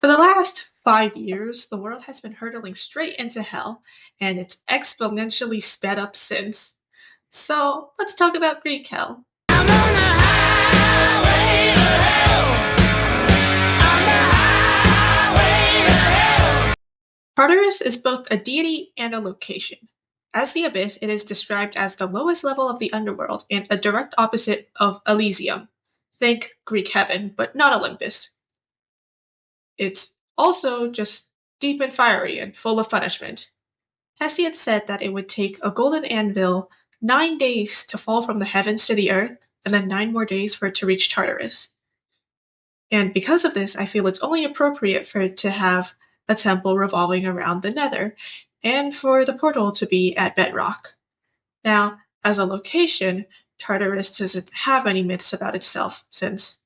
For the last 5 years, the world has been hurtling straight into hell, and it's exponentially sped up since. So let's talk about Greek hell. I'm on the highway to hell. On the highway to hell. Tartarus is both a deity and a location. As the Abyss, it is described as the lowest level of the underworld and a direct opposite of Elysium. Think Greek heaven, but not Olympus. It's also just deep and fiery and full of punishment. Hesiod said that it would take a golden anvil 9 days to fall from the heavens to the earth, and then 9 more days for it to reach Tartarus. And because of this, I feel it's only appropriate for it to have a temple revolving around the nether, and for the portal to be at bedrock. Now, as a location, Tartarus doesn't have any myths about itself, since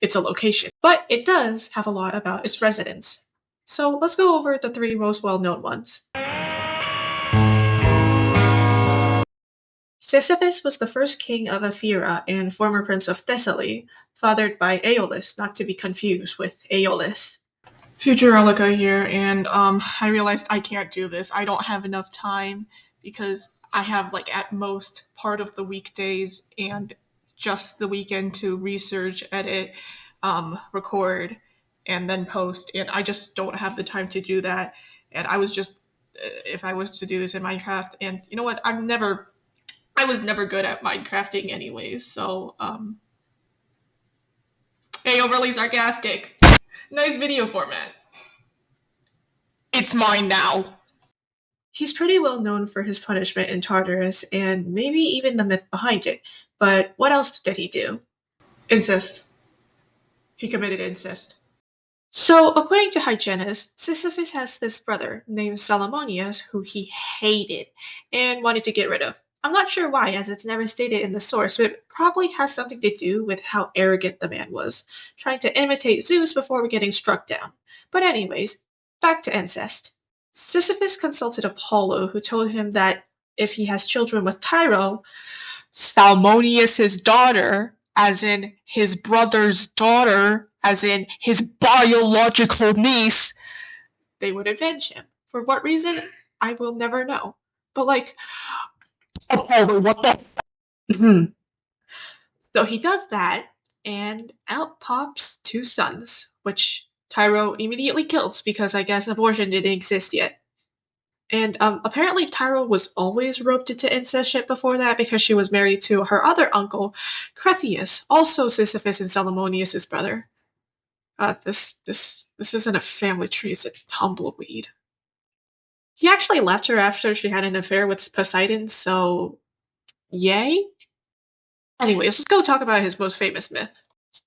it's a location, but it does have a lot about its residents. So let's go over the three most well-known ones. Sisyphus was the first king of Ephyra and former prince of Thessaly, fathered by Aeolus, not to be confused with Aeolus. Future Relica here, and I realized I can't do this. I don't have enough time because I have at most part of the weekdays and just the weekend to research, edit, record, and then post, and I just don't have the time to do that. And I was just, if I was to do this in Minecraft, and you know what, I was never good at Minecrafting anyways, so, hey, overly sarcastic. Nice video format. It's mine now. He's pretty well known for his punishment in Tartarus, and maybe even the myth behind it, but what else did he do? Incest. He committed incest. So, according to Hyginus, Sisyphus has this brother named Salomonius who he hated and wanted to get rid of. I'm not sure why, as it's never stated in the source, but it probably has something to do with how arrogant the man was, trying to imitate Zeus before getting struck down. But anyways, back to incest. Sisyphus consulted Apollo, who told him that if he has children with Tyro, Salmoneus' daughter, as in his brother's daughter, as in his biological niece, they would avenge him. For what reason? I will never know. But Apollo, what the? So he does that, and out pops two sons, which Tyro immediately kills because I guess abortion didn't exist yet. And apparently Tyro was always roped into incest shit before that because she was married to her other uncle, Cretheus, also Sisyphus and Salomonius' brother. This isn't a family tree, it's a tumbleweed. He actually left her after she had an affair with Poseidon, so yay? Anyways, let's go talk about his most famous myth.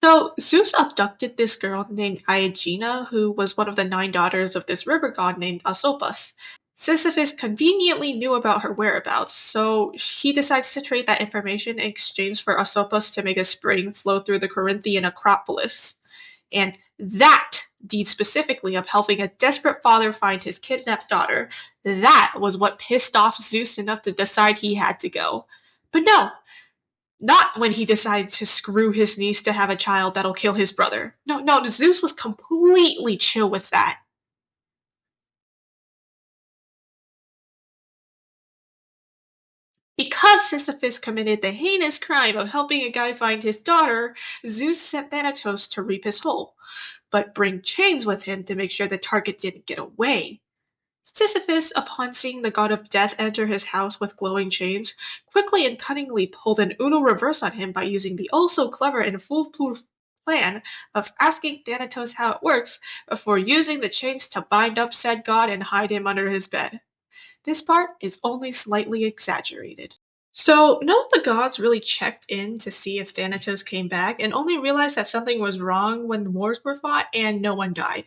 So, Zeus abducted this girl named Aegina, who was one of the 9 daughters of this river god named Asopus. Sisyphus conveniently knew about her whereabouts, so he decides to trade that information in exchange for Asopus to make a spring flow through the Corinthian Acropolis. And that deed specifically of helping a desperate father find his kidnapped daughter, that was what pissed off Zeus enough to decide he had to go. But no, not when he decided to screw his niece to have a child that'll kill his brother. No, Zeus was completely chill with that. Because Sisyphus committed the heinous crime of helping a guy find his daughter, Zeus sent Thanatos to reap his whole, but bring chains with him to make sure the target didn't get away. Sisyphus, upon seeing the god of death enter his house with glowing chains, quickly and cunningly pulled an Uno reverse on him by using the also-clever and foolproof plan of asking Thanatos how it works before using the chains to bind up said god and hide him under his bed. This part is only slightly exaggerated. So, none of the gods really checked in to see if Thanatos came back, and only realized that something was wrong when the wars were fought and no one died.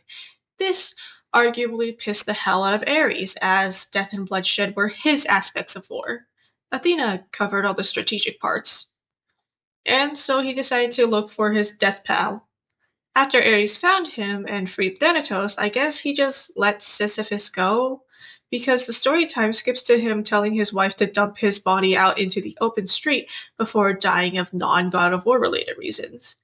This arguably pissed the hell out of Ares, as death and bloodshed were his aspects of war. Athena covered all the strategic parts. And so he decided to look for his death pal. After Ares found him and freed Thanatos, I guess he just let Sisyphus go, because the story time skips to him telling his wife to dump his body out into the open street before dying of non-God of War related reasons.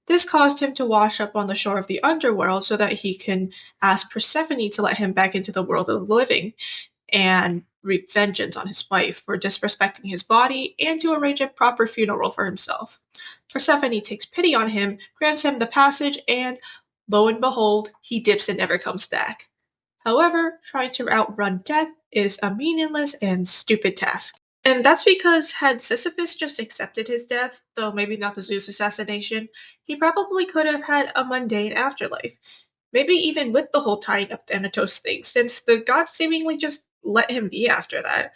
This caused him to wash up on the shore of the underworld so that he can ask Persephone to let him back into the world of the living and reap vengeance on his wife for disrespecting his body and to arrange a proper funeral for himself. Persephone takes pity on him, grants him the passage, and lo and behold, he dips and never comes back. However, trying to outrun death is a meaningless and stupid task. And that's because had Sisyphus just accepted his death, though maybe not the Zeus assassination, he probably could have had a mundane afterlife. Maybe even with the whole tying up Thanatos thing, since the gods seemingly just let him be after that.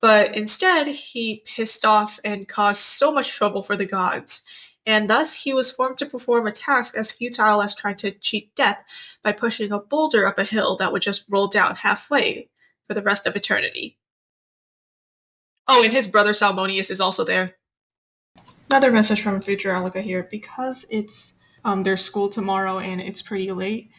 But instead, he pissed off and caused so much trouble for the gods, and thus he was formed to perform a task as futile as trying to cheat death by pushing a boulder up a hill that would just roll down halfway for the rest of eternity. Oh, and his brother Salmonius is also there. Another message from Future Alika here. Because it's their school tomorrow and it's pretty late,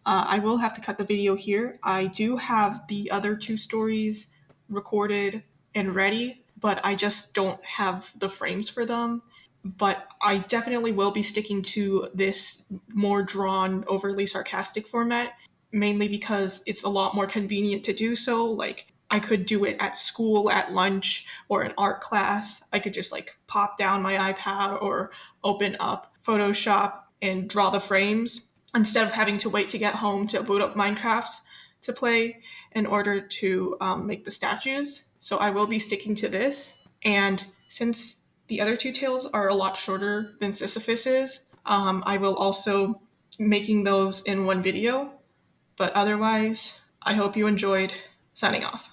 I will have to cut the video here. I do have the other two stories recorded and ready, but I just don't have the frames for them. But I definitely will be sticking to this more drawn, overly sarcastic format, mainly because it's a lot more convenient to do so. Like, I could do it at school, at lunch, or in art class. I could just like pop down my iPad or open up Photoshop and draw the frames instead of having to wait to get home to boot up Minecraft to play in order to make the statues. So I will be sticking to this. And since the other two tales are a lot shorter than Sisyphus's, I will also making those in one video. But otherwise, I hope you enjoyed. Signing off.